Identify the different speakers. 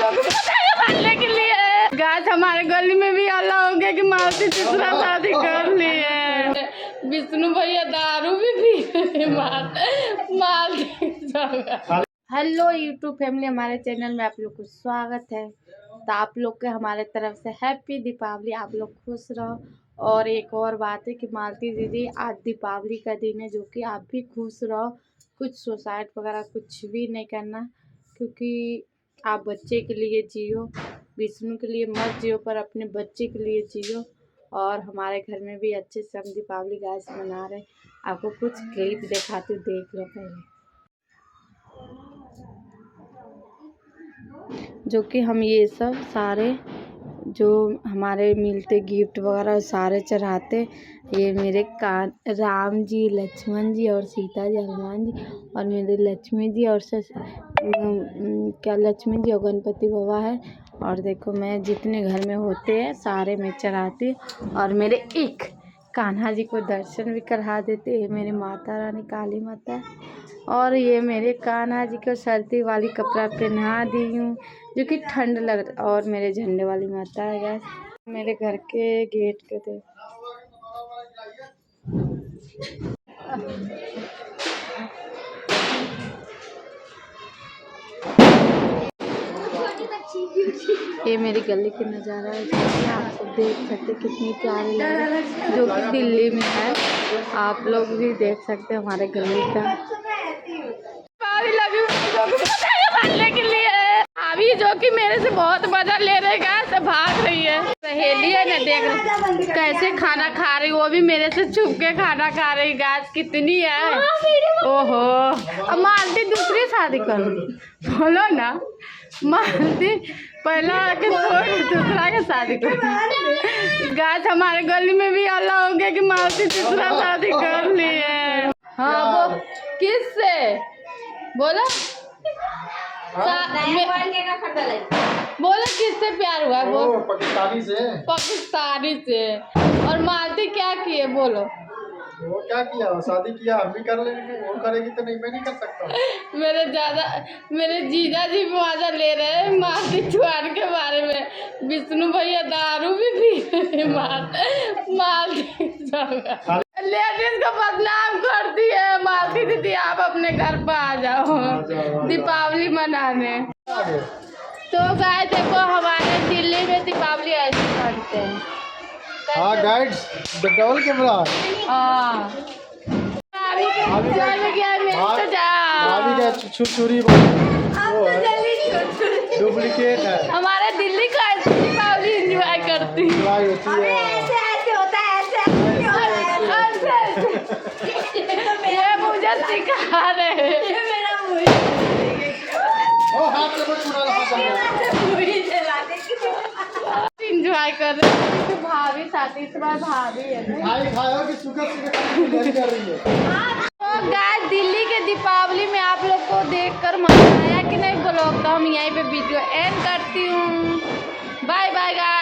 Speaker 1: मारने के लिए गाइस हमारे गली में भी अल्लाह हो गया कि मालती तीसरा शादी कर ली है। विष्णु भैया दारू भी पी मार। हेलो यूट्यूब फैमिली, हमारे चैनल में आप लोग को स्वागत है। तो आप लोग के हमारे तरफ से हैप्पी दीपावली। आप लोग खुश रहो। और एक और बात है कि मालती दीदी आज दीपावली का दिन है, जो कि आप भी खुश रहो। कुछ सुसाइड वगैरह कुछ भी नहीं करना, क्योंकि आप बच्चे के लिए जियो, विष्णु के लिए मत जियो पर अपने बच्चे के लिए जियो। और हमारे घर में भी अच्छे से हम दीपावली गाइस मना रहे। आपको कुछ क्लिप दिखाती हूँ, देख लो पहले। जो कि हम ये सब सारे जो हमारे मिलते गिफ्ट वगैरह सारे चढ़ाते। ये मेरे कान राम जी, लक्ष्मण जी और सीता जी, हनुमान जी और मेरे लक्ष्मी जी और क्या लक्ष्मी जी और गणपति बाबा है। और देखो मैं जितने घर में होते हैं सारे मैं चढ़ाती। और मेरे एक कान्हा जी को दर्शन भी करा देते हैं, मेरी माता रानी काली माता। और ये मेरे कान्हा जी को सर्दी वाली कपड़ा पहना दी हूँ, जो कि ठंड लग। और मेरे झंडे वाली माता है गैस, मेरे घर के गेट के थे। ये मेरी गली का नज़ारा है, आप सब देख सकते कितनी प्यारी लग रही है, जो कि दिल्ली में है। आप लोग भी देख सकते हैं हमारे गली का। मारने के लिए अभी जो कि मेरे से बहुत मजा ले रहे हैं, भाग रही है। सहेली है ना, देख कैसे खाना खा रही, वो भी मेरे से छुप के खाना खा रही। गैस कितनी है, ओहो। अब मालती दूसरी शादी करो, बोलो ना मालती पहला के छोड़ दूसरा के शादी करो। गैस हमारे गली में भी अल्लाह हो गया कि मालती तीसरा शादी कर ली है। हाँ वो किससे बोला, बोलो किससे प्यार हुआ? वो पाकिस्तानी से। और मालती क्या किए बोलो?
Speaker 2: वो क्या किया, शादी किया, हम भी कर लेंगे। वो करेगी तो नहीं, मैं नहीं कर सकता।
Speaker 1: मेरे जीजा जी भी मजा ले रहे हैं मालती चुहान के बारे में। विष्णु भैया दारू भी पी मालती लेडीज को बदनाम करती है। मालती दीदी आप अपने घर पर आ जाओ दीपावली मनाने। तो गाय देखो हमारे दिल्ली में दीपावली ऐसे करते हैं।
Speaker 2: हाँ गाइड्स, डबल कैमरा।
Speaker 1: हाँ
Speaker 2: छुरी डुप्लीकेट है।
Speaker 1: हमारे दिल्ली का ऐसे दीपावली एंजॉय करती है। ये मुझे सिखा रहे इंजॉय कर रहे हैं। भाभी साथी इस बार भाभी है। तो गाइस दिल्ली के दीपावली में आप लोग को देखकर मजा आया कि नहीं ब्लॉग, तो हम यहीं पे वीडियो एंड करती हूँ। Bye bye guys.